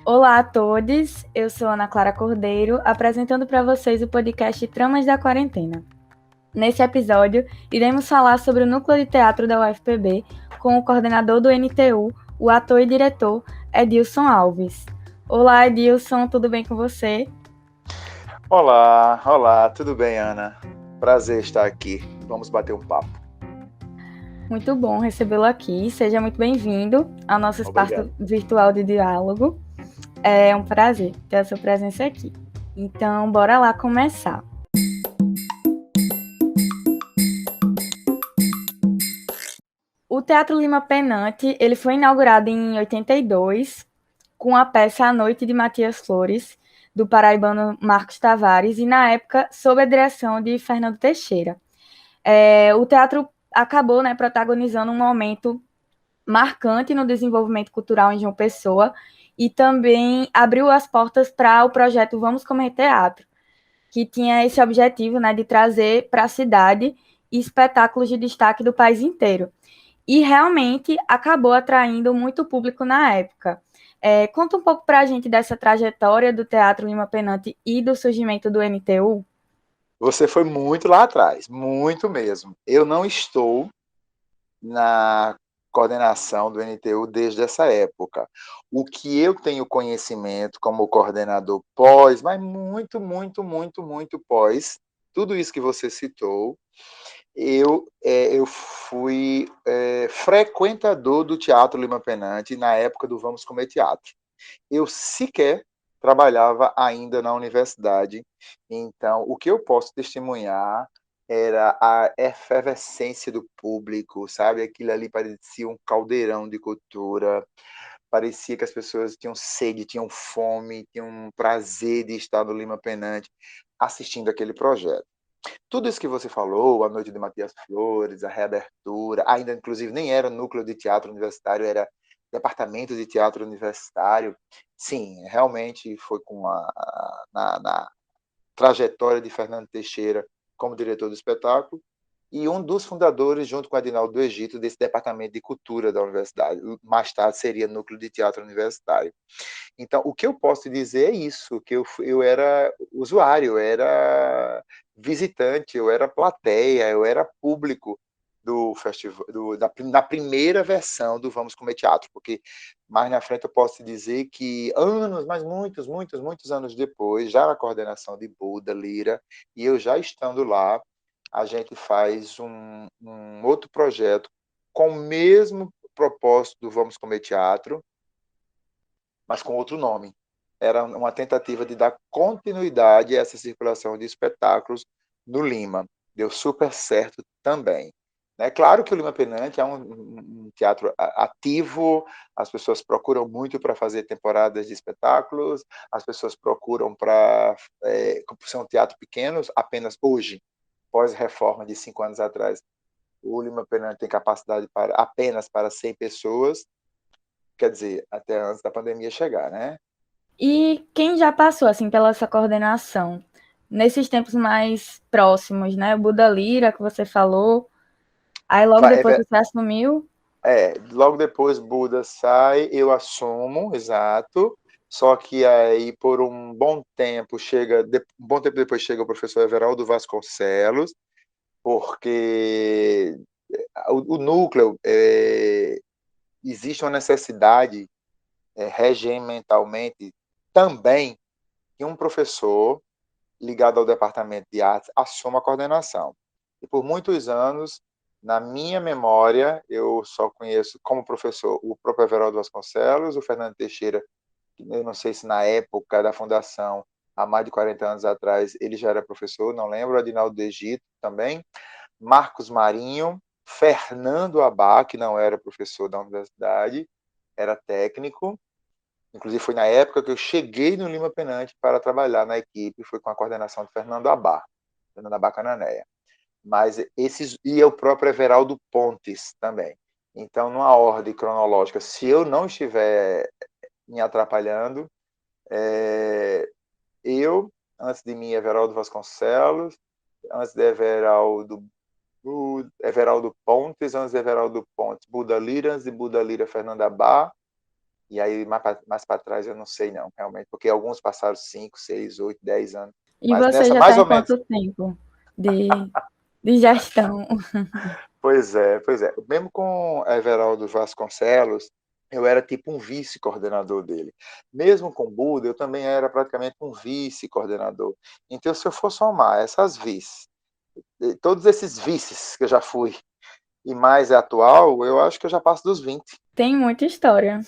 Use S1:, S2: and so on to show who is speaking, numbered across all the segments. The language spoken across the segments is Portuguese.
S1: Olá a todos, eu sou Ana Clara Cordeiro, apresentando para vocês o podcast Tramas da Quarentena. Nesse episódio, iremos falar sobre o Núcleo de Teatro da UFPB com o coordenador do NTU, o ator e diretor Edilson Alves. Olá, Edilson, tudo bem com você?
S2: Olá, tudo bem, Ana? Prazer estar aqui. Vamos bater um papo.
S1: Muito bom recebê-lo aqui, seja muito bem-vindo ao nosso espaço
S2: Obrigado.
S1: virtual de diálogo. É um prazer ter a sua presença aqui. Então, bora lá começar. O Teatro Lima Penante, ele foi inaugurado em 82, com a peça A Noite de Matias Flores, do paraibano Marcos Tavares, e na época sob a direção de Fernando Teixeira. O teatro acabou, né, protagonizando um momento marcante no desenvolvimento cultural em João Pessoa e também abriu as portas para o projeto Vamos Comer Teatro, que tinha esse objetivo, né, de trazer para a cidade espetáculos de destaque do país inteiro. E realmente acabou atraindo muito público na época. Conta um pouco para a gente dessa trajetória do Teatro Lima Penante e do surgimento do NTU.
S2: Você foi muito lá atrás, muito mesmo. Eu não estou na coordenação do NTU desde essa época. O que eu tenho conhecimento como coordenador pós, mas muito pós, tudo isso que você citou, eu fui frequentador do Teatro Lima Penante na época do Vamos Comer Teatro. Eu sequer trabalhava ainda na universidade, então o que eu posso testemunhar era a efervescência do público, sabe? Aquilo ali parecia um caldeirão de cultura, parecia que as pessoas tinham sede, tinham fome, tinham um prazer de estar no Lima Penante assistindo aquele projeto. Tudo isso que você falou, a Noite de Matias Flores, a reabertura, ainda inclusive nem era núcleo de teatro universitário, era departamento de teatro universitário. Sim, realmente foi na trajetória de Fernando Teixeira como diretor do espetáculo e um dos fundadores, junto com Adinaldo do Egito, desse departamento de cultura da universidade. Mais tarde seria núcleo de teatro universitário. Então, o que eu posso dizer é isso, que eu era usuário, eu era visitante, eu era plateia, eu era público do festival, da primeira versão do Vamos Comer Teatro, porque mais na frente eu posso dizer que anos, mas muitos anos depois, já na coordenação de Buda, Lira, e eu já estando lá, a gente faz um outro projeto com o mesmo propósito do Vamos Comer Teatro, mas com outro nome. Era uma tentativa de dar continuidade a essa circulação de espetáculos no Lima. Deu super certo também. É claro que o Lima Penante é um teatro ativo, as pessoas procuram muito para fazer temporadas de espetáculos, as pessoas procuram para ser um teatro pequeno, apenas hoje, pós-reforma de 5 anos atrás, o Lima Penante tem capacidade apenas para 100 pessoas, quer dizer, até antes da pandemia chegar, né?
S1: E quem já passou assim pela essa coordenação nesses tempos mais próximos, né? O Buda Lira que você falou, aí logo depois você assumiu.
S2: Logo depois Buda sai, eu assumo, exato. Só que aí, por um bom tempo, um bom tempo depois chega o professor Everaldo Vasconcelos, porque o núcleo, existe uma necessidade, regimentalmente, também, que um professor ligado ao departamento de artes assuma a coordenação. E por muitos anos, na minha memória, eu só conheço como professor o próprio Everaldo Vasconcelos, o Fernando Teixeira, que eu não sei se na época da fundação, há mais de 40 anos atrás, ele já era professor, não lembro, Adinaldo do Egito também, Marcos Marinho, Fernando Abá, que não era professor da universidade, era técnico, inclusive foi na época que eu cheguei no Lima Penante para trabalhar na equipe, foi com a coordenação de Fernando Abá Cananéia. Mas e o próprio Everaldo Pontes também. Então, numa ordem cronológica, se eu não estiver me atrapalhando, eu, antes de mim, Everaldo Vasconcelos, antes de Everaldo Pontes, antes de Everaldo Pontes, Buda Lira, antes de Buda Lira, Fernando Abá, E aí, mais para trás, eu não sei não, realmente, porque alguns passaram 5, 6, 8, 10 anos.
S1: E
S2: Mas
S1: você
S2: nessa,
S1: já
S2: mais
S1: está em
S2: ou menos.
S1: quanto tempo de, de gestão?
S2: Pois é, pois é. Mesmo com Everaldo Vasconcelos, eu era tipo um vice-coordenador dele. Mesmo com Buda, eu também era praticamente um vice-coordenador. Então, se eu for somar essas vices, todos esses vices que eu já fui, e mais atual, eu acho que eu já passo dos 20.
S1: Tem muita história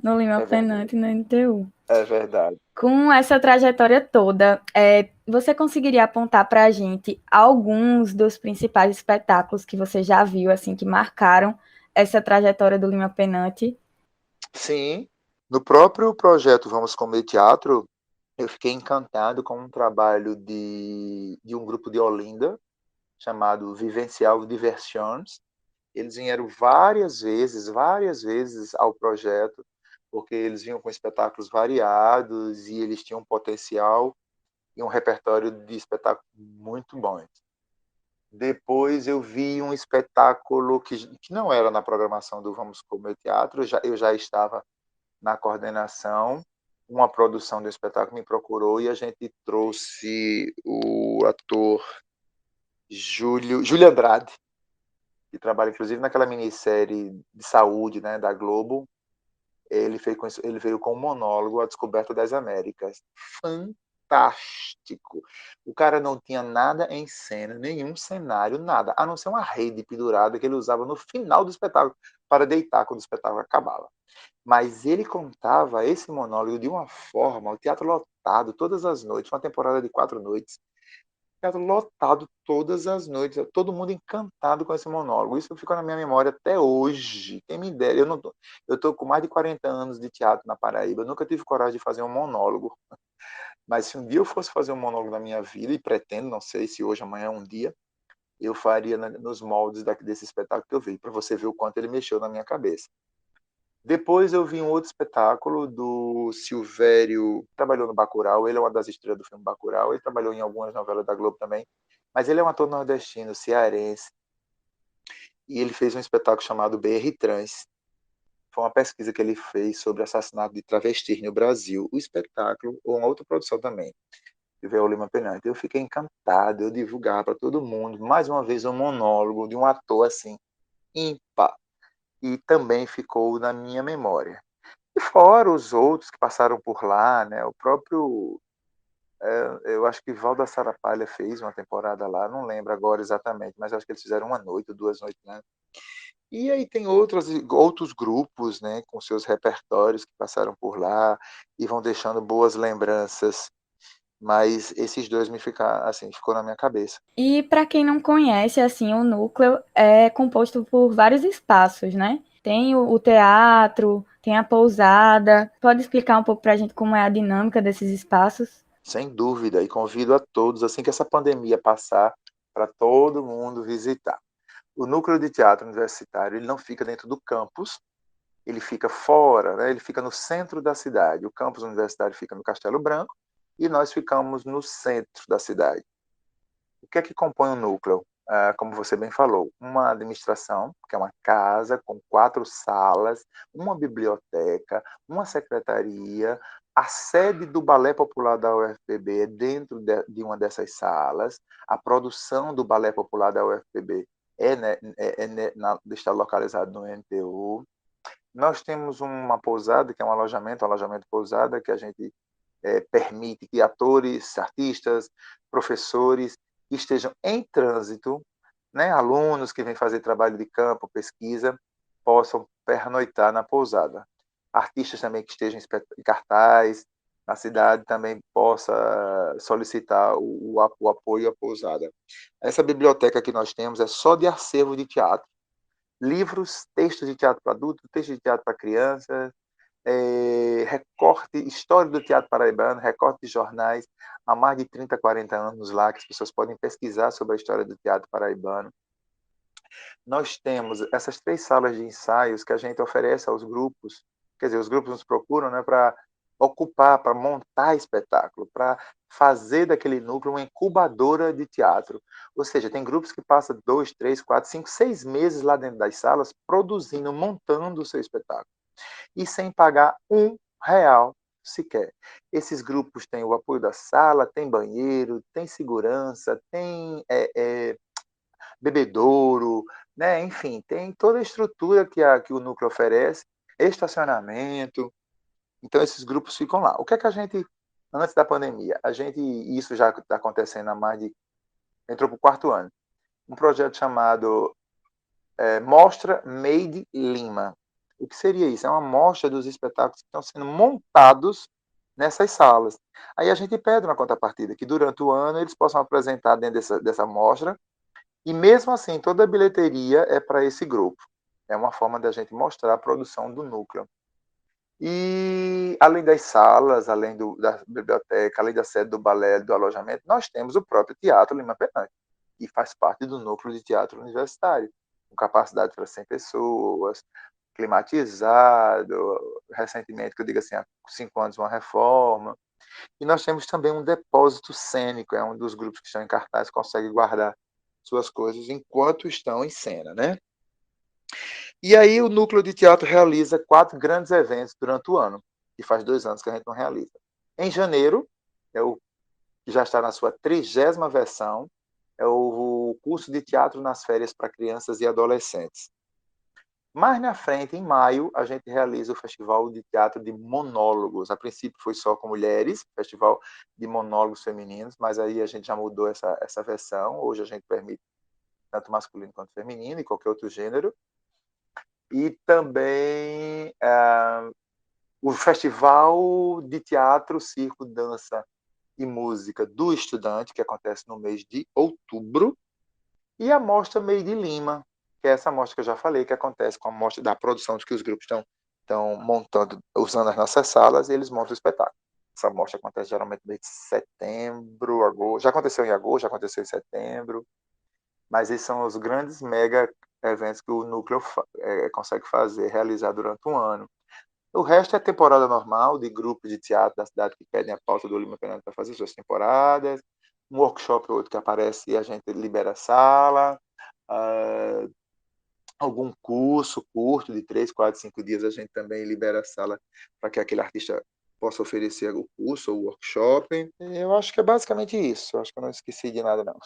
S1: no Lima
S2: É verdade.
S1: Penante e no NTU.
S2: É verdade.
S1: Com essa trajetória toda, você conseguiria apontar para a gente alguns dos principais espetáculos que você já viu, assim, que marcaram essa trajetória do Lima Penante?
S2: Sim, no próprio projeto Vamos Comer Teatro, eu fiquei encantado com um trabalho de um grupo de Olinda, chamado Vivencial Diversions. Eles vieram várias vezes ao projeto, porque eles vinham com espetáculos variados e eles tinham um potencial e um repertório de espetáculos muito bons. Depois eu vi um espetáculo que não era na programação do Vamos Comer Teatro, eu já estava na coordenação. Uma produção do espetáculo me procurou e a gente trouxe o ator Júlio Andrade, que trabalha inclusive naquela minissérie de saúde, né, da Globo. Ele veio com um monólogo A Descoberta das Américas. Fantástico. O cara não tinha nada em cena, nenhum cenário, nada, a não ser uma rede pendurada que ele usava no final do espetáculo para deitar quando o espetáculo acabava. Mas ele contava esse monólogo de uma forma, o teatro lotado todas as noites, uma temporada de 4 noites, teatro lotado todas as noites, todo mundo encantado com esse monólogo. Isso ficou na minha memória até hoje. Quem me dera, eu tô com mais de 40 anos de teatro na Paraíba, eu nunca tive coragem de fazer um monólogo. Mas se um dia eu fosse fazer um monólogo na minha vida, e pretendo, não sei se hoje, amanhã, um dia, eu faria nos moldes desse espetáculo que eu vi, para você ver o quanto ele mexeu na minha cabeça. Depois eu vi um outro espetáculo do Silvério, que trabalhou no Bacurau, ele é uma das estrelas do filme Bacurau, ele trabalhou em algumas novelas da Globo também, mas ele é um ator nordestino, cearense, e ele fez um espetáculo chamado BR Trans. Foi uma pesquisa que ele fez sobre assassinato de travestis no Brasil. O espetáculo, ou uma outra produção também, de Viola Lima Penante. Eu fiquei encantado, eu divulgava para todo mundo, mais uma vez um monólogo de um ator assim, ímpar, e também ficou na minha memória. E fora os outros que passaram por lá, né? O próprio, eu acho que Valda Sarapalha fez uma temporada lá, não lembro agora exatamente, mas acho que eles fizeram uma noite ou 2 noites, né? E aí tem outros grupos, né, com seus repertórios que passaram por lá e vão deixando boas lembranças, mas esses dois me ficaram, assim, ficou na minha cabeça.
S1: E para quem não conhece, assim, o núcleo é composto por vários espaços, né? Tem o teatro, tem a pousada. Pode explicar um pouco para a gente como é a dinâmica desses espaços?
S2: Sem dúvida, e convido a todos, assim que essa pandemia passar, para todo mundo visitar. O núcleo de teatro universitário, ele não fica dentro do campus, ele fica fora, né? Ele fica no centro da cidade. O campus universitário fica no Castelo Branco e nós ficamos no centro da cidade. O que é que compõe o núcleo? Como você bem falou, uma administração, que é uma casa com 4 salas, uma biblioteca, uma secretaria, a sede do Balé Popular da UFPB é dentro de uma dessas salas, a produção do Balé Popular da UFPB está localizado no NTU. Nós temos uma pousada, que é um alojamento pousada, que a gente permite que atores, artistas, professores que estejam em trânsito, né, alunos que vêm fazer trabalho de campo, pesquisa, possam pernoitar na pousada. Artistas também que estejam em cartaz na cidade também possa solicitar o apoio à pousada. Essa biblioteca que nós temos é só de acervo de teatro. Livros, textos de teatro para adultos, textos de teatro para crianças, recorte, história do teatro paraibano, recorte de jornais, há mais de 30, 40 anos lá, que as pessoas podem pesquisar sobre a história do teatro paraibano. Nós temos essas 3 salas de ensaios que a gente oferece aos grupos, quer dizer, os grupos nos procuram, né, para ocupar, para montar espetáculo, para fazer daquele núcleo uma incubadora de teatro. Ou seja, tem grupos que passam 2, 3, 4, 5, 6 meses lá dentro das salas produzindo, montando o seu espetáculo. e sem pagar R$ 1 sequer. Esses grupos têm o apoio da sala, tem banheiro, tem segurança, tem bebedouro, né? Enfim, tem toda a estrutura que o núcleo oferece, estacionamento. Então, esses grupos ficam lá. O que é que a gente, antes da pandemia, isso já está acontecendo há mais de, entrou para o quarto ano, um projeto chamado Mostra Made Lima. O que seria isso? É uma mostra dos espetáculos que estão sendo montados nessas salas. Aí a gente pede uma contrapartida, que durante o ano eles possam apresentar dentro dessa mostra, e mesmo assim, toda a bilheteria é para esse grupo. É uma forma da gente mostrar a produção do núcleo. E além das salas, além da biblioteca, além da sede do balé, do alojamento, nós temos o próprio Teatro Lima Penante, que faz parte do núcleo de teatro universitário, com capacidade para 100 pessoas, climatizado, recentemente, que eu digo assim, há 5 anos, uma reforma. E nós temos também um depósito cênico, é um dos grupos que estão em cartaz, consegue guardar suas coisas enquanto estão em cena, né? E aí o núcleo de teatro realiza 4 grandes eventos durante o ano, que faz 2 anos que a gente não realiza. Em janeiro, que já está na sua 30ª versão, é o curso de teatro nas férias para crianças e adolescentes. Mais na frente, em maio, a gente realiza o Festival de Teatro de Monólogos. A princípio foi só com mulheres, Festival de Monólogos Femininos, mas aí a gente já mudou essa versão. Hoje a gente permite tanto masculino quanto feminino e qualquer outro gênero. E também o Festival de Teatro, Circo, Dança e Música do Estudante, que acontece no mês de outubro, e a Mostra Made in Lima, que é essa mostra que eu já falei, que acontece com a mostra da produção de que os grupos estão montando, usando as nossas salas, e eles montam o espetáculo. Essa mostra acontece geralmente no mês de setembro, agosto. Já aconteceu em agosto, já aconteceu em setembro, mas esses são os grandes mega eventos que o núcleo consegue fazer, realizar durante um ano. O resto é temporada normal de grupos de teatro da cidade que pedem a pauta do Lima Fernandes para fazer suas temporadas, um workshop ou outro que aparece e a gente libera a sala, algum curso curto de 3, 4, 5 dias a gente também libera a sala para que aquele artista possa oferecer o curso ou o workshop. Eu acho que é basicamente isso. Eu acho que eu não esqueci de nada, não.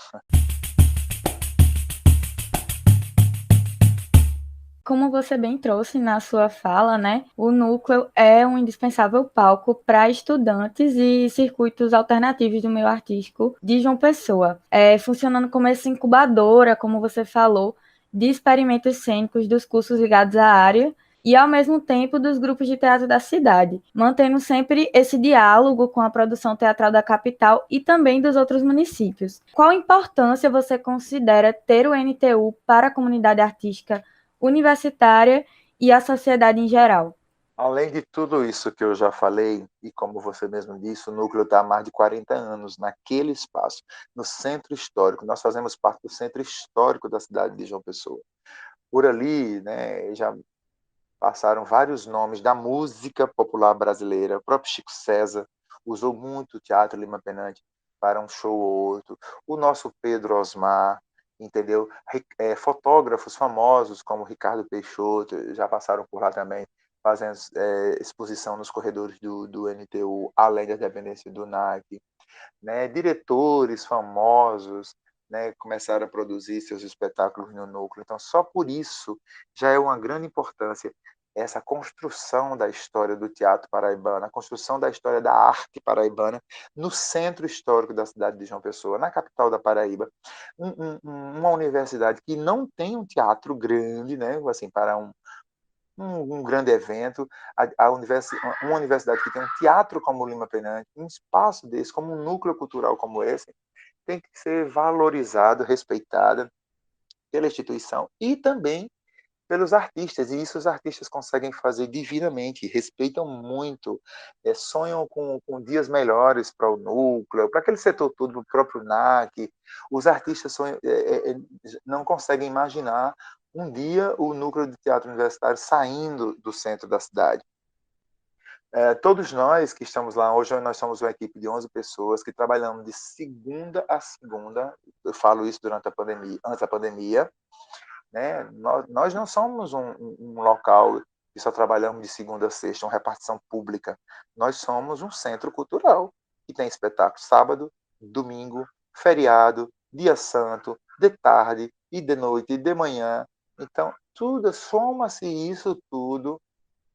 S1: Como você bem trouxe na sua fala, né, o núcleo é um indispensável palco para estudantes e circuitos alternativos do meio artístico de João Pessoa, funcionando como essa incubadora, como você falou, de experimentos cênicos dos cursos ligados à área e, ao mesmo tempo, dos grupos de teatro da cidade, mantendo sempre esse diálogo com a produção teatral da capital e também dos outros municípios. Qual importância você considera ter o NTU para a comunidade artística universitária e a sociedade em geral?
S2: Além de tudo isso que eu já falei, e como você mesmo disse, o núcleo está há mais de 40 anos naquele espaço, no centro histórico. Nós fazemos parte do centro histórico da cidade de João Pessoa. Por ali, né, já passaram vários nomes da música popular brasileira. O próprio Chico César usou muito o Teatro Lima Penante para um show ou outro. O nosso Pedro Osmar, entendeu? Fotógrafos famosos como Ricardo Peixoto já passaram por lá também, fazendo exposição nos corredores do NTU, além da dependência do NAC. Né? Diretores famosos, né, começaram a produzir seus espetáculos no núcleo. Então, só por isso já é uma grande importância essa construção da história do teatro paraibano, a construção da história da arte paraibana no centro histórico da cidade de João Pessoa, na capital da Paraíba. Uma universidade que não tem um teatro grande, né, assim, para um grande evento, uma universidade que tem um teatro como o Lima Penante, um espaço desse, como um núcleo cultural como esse, tem que ser valorizado, respeitado pela instituição e também pelos artistas, e isso os artistas conseguem fazer divinamente, respeitam muito, sonham com dias melhores para o núcleo, para aquele setor todo, para o próprio NAC. Os artistas não conseguem imaginar um dia o núcleo de teatro universitário saindo do centro da cidade. Todos nós que estamos lá, hoje nós somos uma equipe de 11 pessoas que trabalhamos de segunda a segunda, eu falo isso durante a pandemia, antes da pandemia, né? Nós não somos um local e só trabalhamos de segunda a sexta, uma repartição pública. Nós somos um centro cultural que tem espetáculo sábado, domingo, feriado, dia santo, de tarde e de noite e de manhã. Então, tudo, soma-se isso tudo,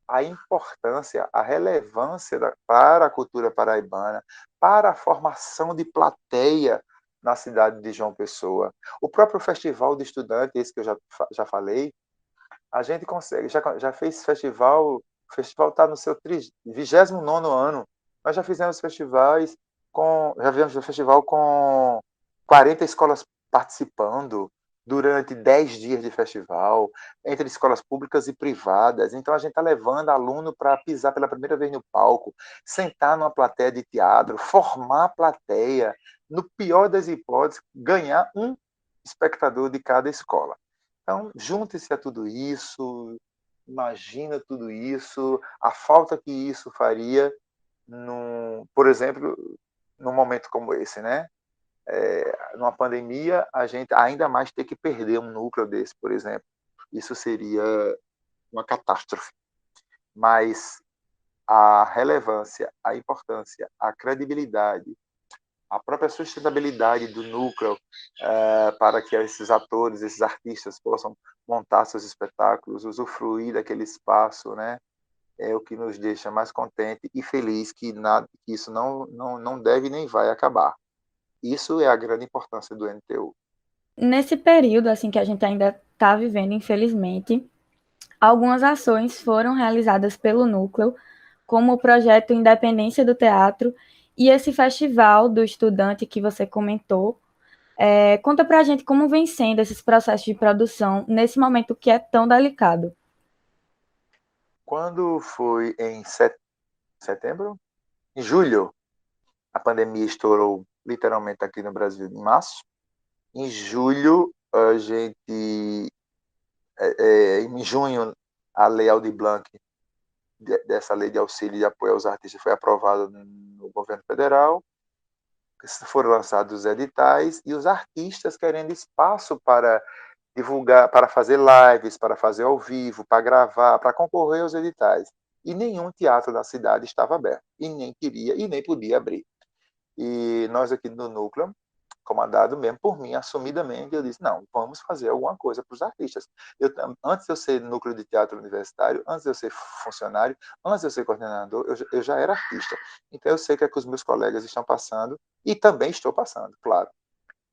S2: a importância, a relevância para a cultura paraibana, para a formação de plateia na cidade de João Pessoa. O próprio Festival de Estudantes, esse que eu já falei, a gente consegue, já fez festival, o festival está no seu 29º ano, nós já fizemos festivais já fizemos um festival com 40 escolas participando, durante 10 dias de festival, entre escolas públicas e privadas. Então, a gente está levando aluno para pisar pela primeira vez no palco, sentar numa plateia de teatro, formar plateia, no pior das hipóteses, ganhar um espectador de cada escola. Então, junte-se a tudo isso, imagina tudo isso, a falta que isso faria, por exemplo, num momento como esse, né? Numa pandemia, a gente ainda mais ter que perder um núcleo desse, por exemplo. Isso seria uma catástrofe. Mas a relevância, a importância, a credibilidade, a própria sustentabilidade do núcleo para que esses atores, esses artistas possam montar seus espetáculos, usufruir daquele espaço, né? É o que nos deixa mais contente e feliz que isso não deve nem vai acabar. Isso é a grande importância do NTU.
S1: Nesse período, assim, que a gente ainda está vivendo, infelizmente, algumas ações foram realizadas pelo núcleo, como o projeto Independência do Teatro e esse festival do estudante que você comentou. Conta pra gente como vem sendo esses processos de produção nesse momento que é tão delicado.
S2: Quando foi em setembro? Em julho, a pandemia estourou literalmente aqui no Brasil em março. Em julho, a gente, em junho, a Lei Aldir Blanc, dessa lei de auxílio e apoio aos artistas, foi aprovada no governo federal. Foram lançados os editais e os artistas querendo espaço para divulgar, para fazer lives, para fazer ao vivo, para gravar, para concorrer aos editais. E nenhum teatro da cidade estava aberto, e nem queria e nem podia abrir. E nós aqui no Núcleo, comandado mesmo por mim, assumidamente, eu disse, não, vamos fazer alguma coisa para os artistas. Antes de eu ser núcleo de teatro universitário, antes de eu ser funcionário, antes de eu ser coordenador, eu já era artista. Então eu sei o que é que os meus colegas estão passando, e também estou passando, claro.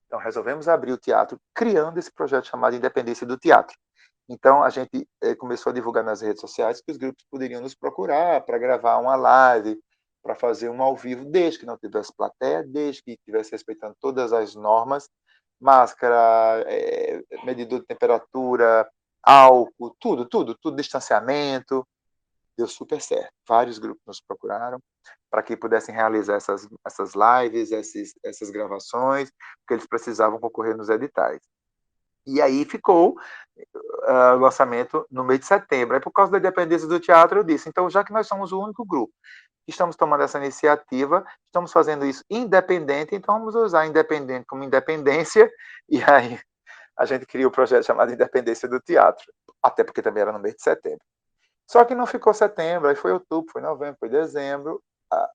S2: Então resolvemos abrir o teatro, criando esse projeto chamado Independência do Teatro. Então a gente começou a divulgar nas redes sociais que os grupos poderiam nos procurar para gravar uma live, para fazer um ao vivo, desde que não tivesse plateia, desde que estivesse respeitando todas as normas, máscara, medidor de temperatura, álcool, tudo, distanciamento. Deu super certo. Vários grupos nos procuraram para que pudessem realizar essas lives, essas gravações, porque eles precisavam concorrer nos editais. E aí ficou o lançamento no mês de setembro. Aí, por causa da independência do teatro, eu disse, então, já que nós somos o único grupo que estamos tomando essa iniciativa, estamos fazendo isso independente, então vamos usar independente como independência, e aí a gente criou o projeto chamado Independência do Teatro, até porque também era no mês de setembro. Só que não ficou setembro, aí foi outubro, foi novembro, foi dezembro.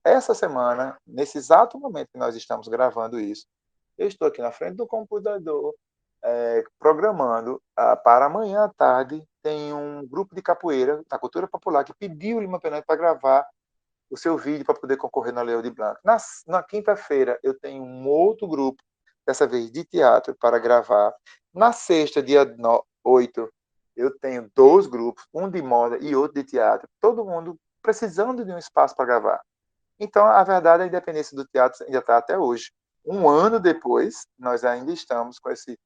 S2: Essa semana, nesse exato momento que nós estamos gravando isso, eu estou aqui na frente do computador, programando para amanhã à tarde, tem um grupo de capoeira da cultura popular que pediu o Lima Penante para gravar o seu vídeo para poder concorrer na Lei de Blanc. Na quinta-feira, eu tenho um outro grupo, dessa vez de teatro, para gravar. Na sexta, dia 8, eu tenho 2 grupos, um de moda e outro de teatro, todo mundo precisando de um espaço para gravar. Então, a verdade, a independência do teatro ainda está até hoje. Um ano depois, nós ainda estamos com esse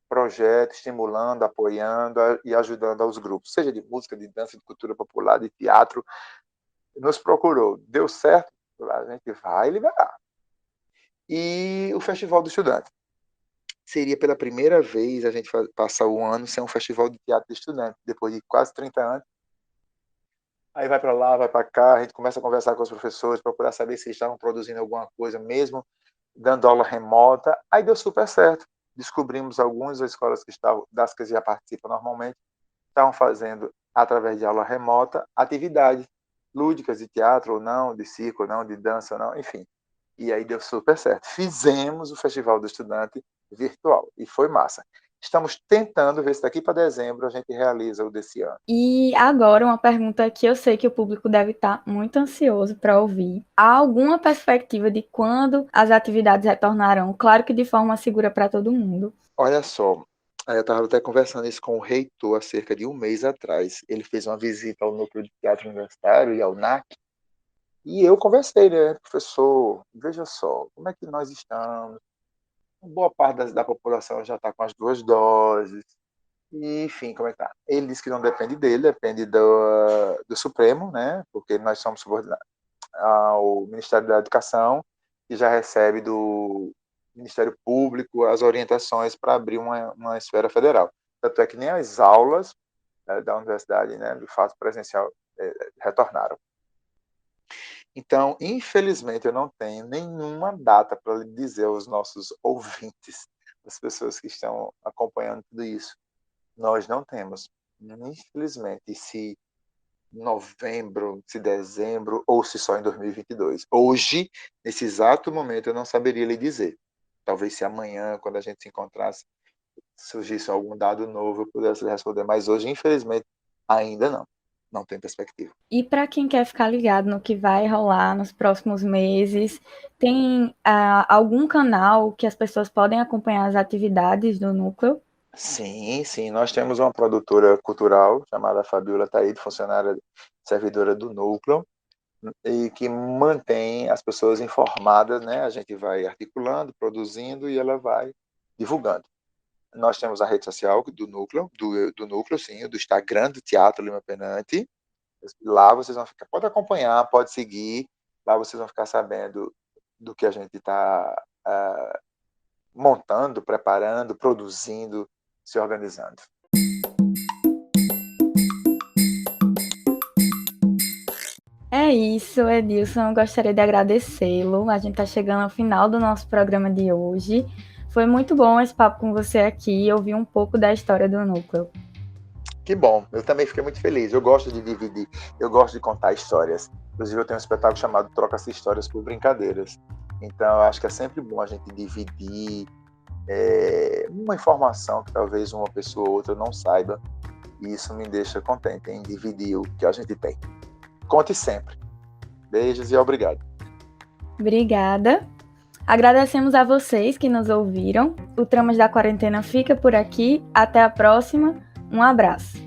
S2: projeto, estimulando, apoiando e ajudando aos grupos, seja de música, de dança, de cultura popular, de teatro. Nos procurou, deu certo, a gente vai liberar. E o Festival do Estudante. Seria pela primeira vez a gente passar o ano sem um festival de teatro de estudante, depois de quase 30 anos. Aí vai para lá, vai para cá, a gente começa a conversar com os professores, procurar saber se eles estavam produzindo alguma coisa mesmo, dando aula remota. Aí deu super certo. Descobrimos algumas escolas que estavam, das que já participam normalmente, estavam fazendo através de aula remota, atividades lúdicas de teatro ou não, de circo ou não, de dança ou não, enfim. E aí deu super certo. Fizemos o Festival do Estudante virtual e foi massa. Estamos tentando ver se daqui para dezembro a gente realiza o desse ano.
S1: E agora uma pergunta que eu sei que o público deve estar muito ansioso para ouvir. Há alguma perspectiva de quando as atividades retornarão? Claro que de forma segura para todo mundo.
S2: Olha só, eu estava até conversando isso com o reitor há cerca de um mês atrás. Ele fez uma visita ao Núcleo de Teatro Universitário e ao NAC, e eu conversei, né, professor, veja só, como é que nós estamos? Boa parte da população já está com as 2 doses, e, enfim, como é que tá? Ele disse que não depende dele, depende do Supremo, né, porque nós somos subordinados ao Ministério da Educação, que já recebe do Ministério Público as orientações para abrir uma esfera federal. Tanto é que nem as aulas da universidade, né, do fato presencial, retornaram. Então, infelizmente, eu não tenho nenhuma data para lhe dizer aos nossos ouvintes, as pessoas que estão acompanhando tudo isso. Nós não temos. Infelizmente, se novembro, se dezembro, ou se só em 2022. Hoje, nesse exato momento, eu não saberia lhe dizer. Talvez se amanhã, quando a gente se encontrasse, surgisse algum dado novo, eu pudesse lhe responder. Mas hoje, infelizmente, ainda não. Não tem perspectiva.
S1: E para quem quer ficar ligado no que vai rolar nos próximos meses, tem algum canal que as pessoas podem acompanhar as atividades do núcleo?
S2: Sim, sim. Nós temos uma produtora cultural chamada Fabiola Taíde, funcionária servidora do Núcleo, e que mantém as pessoas informadas, né? A gente vai articulando, produzindo e ela vai divulgando. Nós temos a rede social do Núcleo, do Núcleo, sim, do Instagram do Teatro Lima Penante. Lá vocês vão ficar, pode acompanhar, pode seguir, lá vocês vão ficar sabendo do que a gente está montando, preparando, produzindo, se organizando.
S1: É isso, Edilson. Eu gostaria de agradecê-lo. A gente está chegando ao final do nosso programa de hoje. Foi muito bom esse papo com você aqui e ouvir um pouco da história do núcleo.
S2: Que bom, eu também fiquei muito feliz. Eu gosto de dividir, eu gosto de contar histórias. Inclusive, eu tenho um espetáculo chamado Troca-se Histórias por Brincadeiras. Então, eu acho que é sempre bom a gente dividir uma informação que talvez uma pessoa ou outra não saiba. E isso me deixa contente em dividir o que a gente tem. Conte sempre. Beijos e obrigado.
S1: Obrigada. Agradecemos a vocês que nos ouviram. O Tramas da Quarentena fica por aqui. Até a próxima. Um abraço.